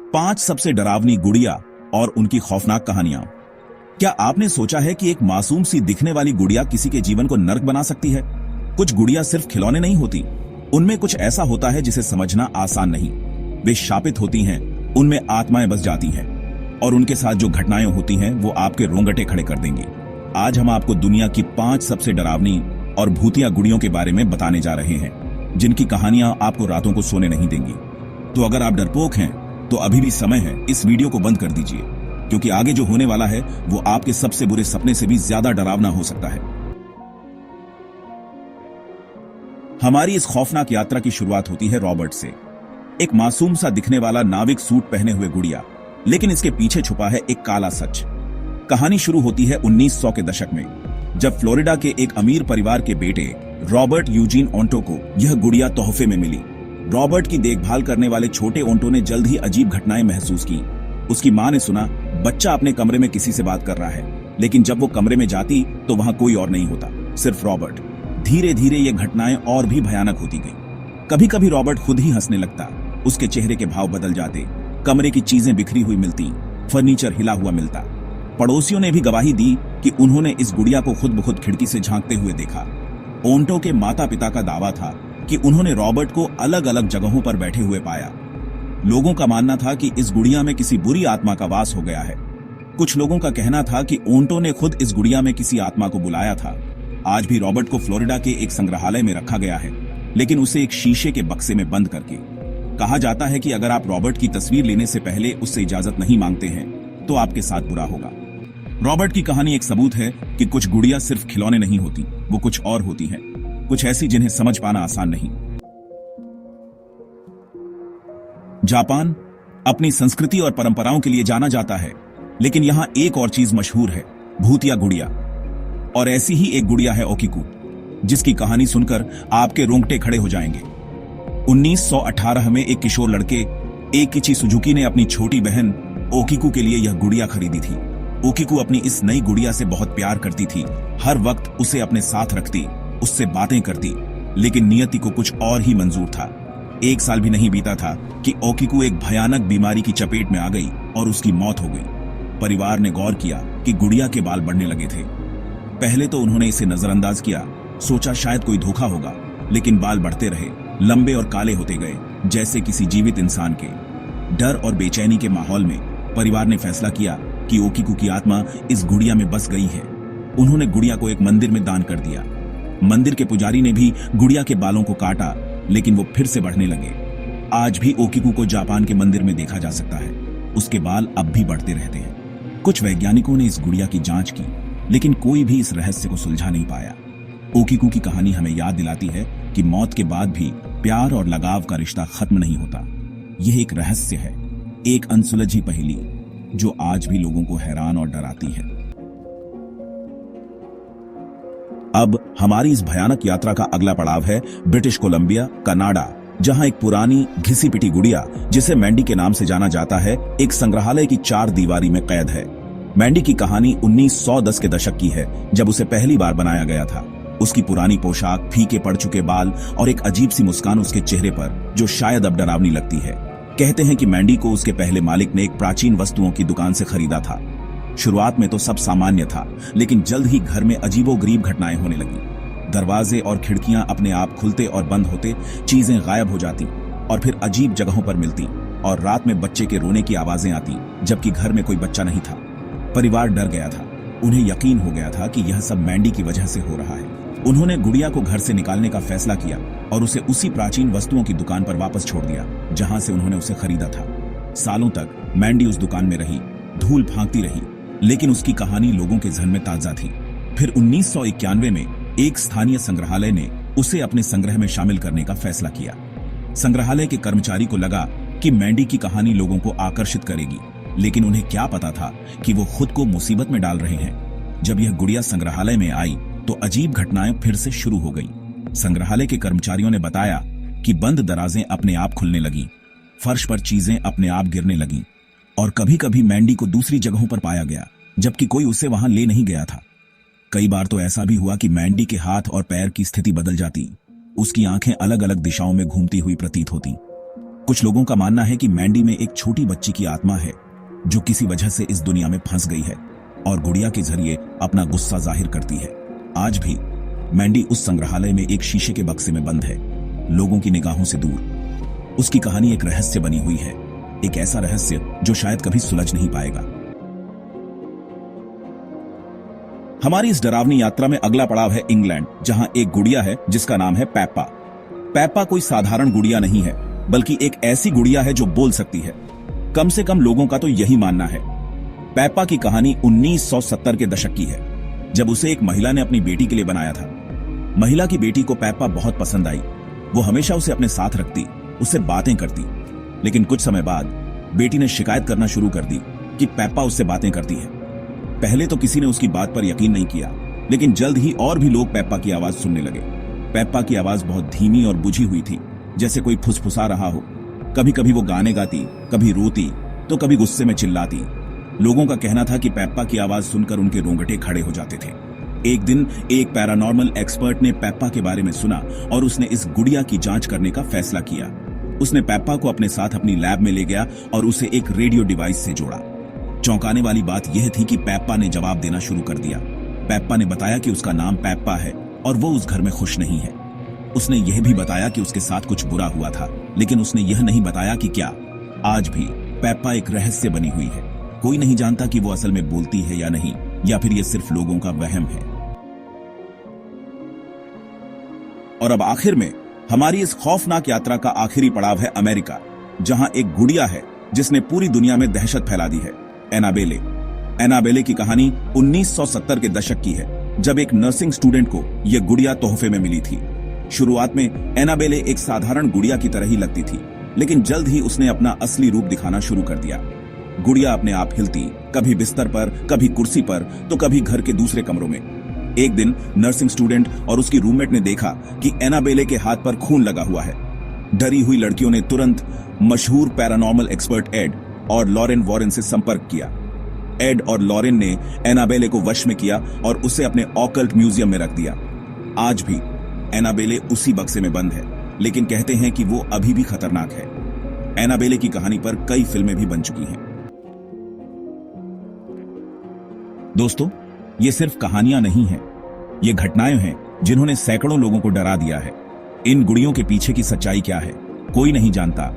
5 सबसे डरावनी गुड़िया और उनकी खौफनाक कहानियां। क्या आपने सोचा है कि एक मासूम सी दिखने वाली गुड़िया किसी के जीवन को नर्क बना सकती है? कुछ गुड़िया सिर्फ खिलौने नहीं होती, उनमें कुछ ऐसा होता है जिसे समझना आसान नहीं। वे शापित होती हैं, उनमें आत्माएं बस जाती हैं और उनके साथ जो घटनाएं होती हैं वो आपके रोंगटे खड़े कर देंगी। आज हम आपको दुनिया की 5 सबसे डरावनी और भूतिया गुड़ियों के बारे में बताने जा रहे हैं, जिनकी कहानियां आपको रातों को सोने नहीं देंगी। तो अगर आप डरपोक हैं तो अभी भी समय है, इस वीडियो को बंद कर दीजिए, क्योंकि आगे जो होने वाला है वो आपके सबसे बुरे सपने से भी ज्यादा डरावना हो सकता है। हमारी इस खौफनाक यात्रा की शुरुआत होती है रॉबर्ट से, एक मासूम सा दिखने वाला नाविक सूट पहने हुए गुड़िया, लेकिन इसके पीछे छुपा है एक काला सच। कहानी शुरू होती है 1900 के दशक में, जब फ्लोरिडा के एक अमीर परिवार के बेटे रॉबर्ट यूजीन ओंटो को यह गुड़िया तोहफे में मिली। रॉबर्ट की देखभाल करने वाले छोटे ओंटो ने जल्द ही अजीब घटनाएं महसूस की। उसकी मां ने सुना बच्चा अपने कमरे में किसी से बात कर रहा है, लेकिन जब वो कमरे में जाती तो वहां कोई और नहीं होता, सिर्फ रॉबर्ट। धीरे धीरे ये घटनाएं और भी भयानक होती गईं। कभी कभी रॉबर्ट खुद ही हंसने लगता, उसके चेहरे के भाव बदल जाते, कमरे की चीजें बिखरी हुई मिलती, फर्नीचर हिला हुआ मिलता। पड़ोसियों ने भी गवाही दी कि उन्होंने इस गुड़िया को खुद ब खुद खिड़की से झांकते हुए देखा। ओंटो के माता पिता का दावा था कि उन्होंने रॉबर्ट को अलग अलग जगहों पर बैठे हुए पाया। लोगों का मानना था कि इस गुड़िया में किसी बुरी आत्मा का वास हो गया है। कुछ लोगों का कहना था कि ओंटो ने खुद इस गुड़िया में किसी आत्मा को बुलाया था। आज भी रॉबर्ट को फ्लोरिडा के एक संग्रहालय में रखा गया है, लेकिन उसे एक शीशे के बक्से में बंद करके। कहा जाता है कि अगर आप रॉबर्ट की तस्वीर लेने से पहले उससे इजाजत नहीं मांगते हैं तो आपके साथ बुरा होगा। रॉबर्ट की कहानी एक सबूत है कि कुछ गुड़िया सिर्फ खिलौने नहीं होती, वो कुछ और होती हैं, कुछ ऐसी जिन्हें समझ पाना आसान नहीं। जापान अपनी संस्कृति और परंपराओं के लिए जाना जाता है, लेकिन यहां एक और चीज मशहूर है, भूतिया गुड़िया। और ऐसी ही एक गुड़िया है ओकिकू, जिसकी कहानी सुनकर आपके रोंगटे खड़े हो जाएंगे। 1918 में एक किशोर लड़के एकिची सुजुकी ने अपनी छोटी बहन ओकिकू के लिए यह गुड़िया खरीदी थी। ओकिकू अपनी इस नई गुड़िया से बहुत प्यार करती थी, हर वक्त उसे अपने साथ रखती, उससे बातें करती, लेकिन नियति को कुछ और ही मंजूर था। 1 साल भी नहीं बीता था कि ओकिकू एक भयानक बीमारी की चपेट में आ गई और उसकी मौत हो गई। परिवार ने गौर किया कि गुड़िया के बाल बढ़ने लगे थे। पहले तो उन्होंने इसे नजरअंदाज किया, सोचा शायद कोई धोखा होगा, लेकिन बाल बढ़ते रहे, लंबे और काले होते गए, जैसे किसी जीवित इंसान के। डर और बेचैनी के माहौल में परिवार ने फैसला किया कि ओकिकू की आत्मा इस गुड़िया में बस गई है। उन्होंने गुड़िया को एक मंदिर में दान कर दिया। मंदिर के पुजारी ने भी गुड़िया के बालों को काटा, लेकिन वो फिर से बढ़ने लगे। आज भी ओकिकू को जापान के मंदिर में देखा जा सकता है, उसके बाल अब भी बढ़ते रहते हैं। कुछ वैज्ञानिकों ने इस गुड़िया की जांच की, लेकिन कोई भी इस रहस्य को सुलझा नहीं पाया। ओकिकू की कहानी हमें याद दिलाती है कि मौत के बाद भी प्यार और लगाव का रिश्ता खत्म नहीं होता। यह एक रहस्य है, एक अनसुलझी पहेली जो आज भी लोगों को हैरान और डराती है। अब हमारी इस भयानक यात्रा का अगला पड़ाव है ब्रिटिश कोलंबिया, कनाडा, जहां एक पुरानी घिसी पिटी गुड़िया, जिसे मैंडी के नाम से जाना जाता है, एक संग्रहालय की 4 दीवारी में कैद है। मैंडी की कहानी 1910 के दशक की है, जब उसे पहली बार बनाया गया था। उसकी पुरानी पोशाक, फीके पड़ चुके बाल और एक अजीब सी मुस्कान उसके चेहरे पर, जो शायद अब डरावनी लगती है। कहते हैं कि मैंडी को उसके पहले मालिक ने एक प्राचीन वस्तुओं की दुकान से खरीदा था। शुरुआत में तो सब सामान्य था, लेकिन जल्द ही घर में अजीबोगरीब घटनाएं होने लगी। दरवाजे और खिड़कियां अपने आप खुलते और बंद होते, चीजें गायब हो जाती और फिर अजीब जगहों पर मिलती, और रात में बच्चे के रोने की आवाजें आती, जबकि घर में कोई बच्चा नहीं था। परिवार डर गया था, उन्हें यकीन हो गया था कि यह सब मैंडी की वजह से हो रहा है। उन्होंने गुड़िया को घर से निकालने का फैसला किया और उसे उसी प्राचीन वस्तुओं की दुकान पर वापस छोड़ दिया जहां से उन्होंने उसे खरीदा था। सालों तक मैंडी उस दुकान में रही, धूल फांकती रही, लेकिन उसकी कहानी लोगों के जहन में ताजा थी। फिर 1991 में एक स्थानीय संग्रहालय ने उसे अपने संग्रह में शामिल करने का फैसला किया। संग्रहालय के कर्मचारी को लगा कि मैंडी की कहानी लोगों को आकर्षित करेगी, लेकिन उन्हें क्या पता था कि वो खुद को मुसीबत में डाल रहे हैं। जब यह गुड़िया संग्रहालय में आई तो अजीब घटनाएं फिर से शुरू हो गईं। संग्रहालय के कर्मचारियों ने बताया कि बंद दराजें अपने आप खुलने लगीं, फर्श पर चीजें अपने आप गिरने लगीं, और कभी कभी मैंडी को दूसरी जगहों पर पाया गया, जबकि कोई उसे वहां ले नहीं गया था। कई बार तो ऐसा भी हुआ कि मैंडी के हाथ और पैर की स्थिति बदल जाती, उसकी आंखें अलग अलग दिशाओं में घूमती हुई प्रतीत होती। कुछ लोगों का मानना है कि मैंडी में एक छोटी बच्ची की आत्मा है जो किसी वजह से इस दुनिया में फंस गई है और गुड़िया के जरिए अपना गुस्सा जाहिर करती है। आज भी मैंडी उस संग्रहालय में एक शीशे के बक्से में बंद है, लोगों की निगाहों से दूर। उसकी कहानी एक रहस्य बनी हुई है, एक ऐसा रहस्य जो शायद कभी सुलझ नहीं पाएगा। हमारी इस डरावनी यात्रा में अगला पड़ाव है इंग्लैंड, जहां एक गुड़िया है जिसका नाम है पेप्पा। पेप्पा कोई साधारण गुड़िया नहीं है, बल्कि एक ऐसी गुड़िया है जो बोल सकती है। कम से कम लोगों का तो यही मानना है। पेप्पा की कहानी 1970 के दशक की है, जब उसे एक महिला ने अपनी बेटी के लिए बनाया था। महिला की बेटी को पेप्पा बहुत पसंद आई। वो हमेशा उसे अपने साथ रखती, उससे बातें करती। लेकिन कुछ समय बाद बेटी ने शिकायत करना शुरू कर दी कि पेप्पा उससे बातें करती है। पहले तो किसी ने उसकी बात पर यकीन नहीं किया, लेकिन जल्द ही और भी लोग पेप्पा की आवाज सुनने लगे। पेप्पा की आवाज बहुत धीमी और बुझी हुई थी, जैसे कोई फुसफुसा रहा हो। कभी कभी वो गाने गाती, कभी रोती, तो कभी गुस्से में चिल्लाती। लोगों का कहना था कि पेप्पा की आवाज सुनकर उनके रोंगटे खड़े हो जाते थे। एक दिन एक पैरानॉर्मल एक्सपर्ट ने पेप्पा के बारे में सुना और उसने इस गुड़िया की जांच करने का फैसला किया। उसने पेप्पा को अपने साथ अपनी लैब में ले गया और उसे एक रेडियो डिवाइस से जोड़ा। चौंकाने वाली बात यह थी कि पेप्पा ने जवाब देना शुरू कर दिया। पेप्पा ने बताया कि उसका नाम पेप्पा है और वो उस घर में खुश नहीं है। उसने यह भी बताया कि उसके साथ कुछ बुरा हुआ था, लेकिन उसने यह नहीं बताया कि क्या। आज भी पेप्पा एक रहस्य बनी हुई है। कोई नहीं जानता कि वो असल में बोलती है या नहीं, या फिर ये सिर्फ लोगों का वहम है। और अब आखिर में हमारी इस खौफनाक यात्रा का आखिरी पड़ाव है अमेरिका, जहां एक गुड़िया है जिसने पूरी दुनिया में दहशत फैला दी है, एनाबेले। एनाबेले की कहानी 1970 के दशक की है, जब एक नर्सिंग स्टूडेंट को यह गुड़िया तोहफे में मिली थी। शुरुआत में एनाबेले एक साधारण गुड़िया की तरह ही लगती थी, लेकिन जल्द ही उसने अपना असली रूप दिखाना शुरू कर दिया। गुड़िया अपने आप हिलती, कभी बिस्तर पर, कभी कुर्सी पर, तो कभी घर के दूसरे कमरों में। एक दिन नर्सिंग स्टूडेंट और उसकी रूममेट ने देखा कि एनाबेले के हाथ पर खून लगा हुआ है। डरी हुई लड़कियों ने तुरंत मशहूर पैरानॉर्मल एक्सपर्ट एड और लॉरेन वॉरेन से संपर्क किया। एड और लॉरेन ने एनाबेले को वश में किया और उसे अपने ऑकल्ट म्यूजियम में रख दिया। आज भी एनाबेले उसी बक्से में बंद है, लेकिन कहते हैं कि वो अभी भी खतरनाक है। एनाबेले की कहानी पर कई फिल्में भी बन चुकी हैं। दोस्तों, ये सिर्फ कहानियां नहीं हैं, ये घटनाएं हैं जिन्होंने सैकड़ों लोगों को डरा दिया है। इन गुड़ियों के पीछे की सच्चाई क्या है, कोई नहीं जानता।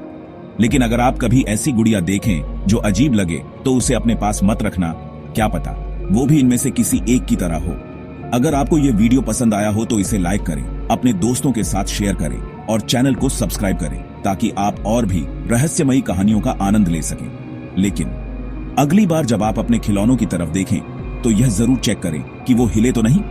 लेकिन अगर आप कभी ऐसी गुड़िया देखें जो अजीब लगे, तो उसे अपने पास मत रखना। क्या पता वो भी इनमें से किसी एक की तरह हो। अगर आपको यह वीडियो पसंद आया हो तो इसे लाइक करें, अपने दोस्तों के साथ शेयर करें और चैनल को सब्सक्राइब करें, ताकि आप और भी रहस्यमयी कहानियों का आनंद ले सकें। लेकिन अगली बार जब आप अपने खिलौनों की तरफ देखें, तो यह जरूर चेक करें कि वो हिले तो नहीं।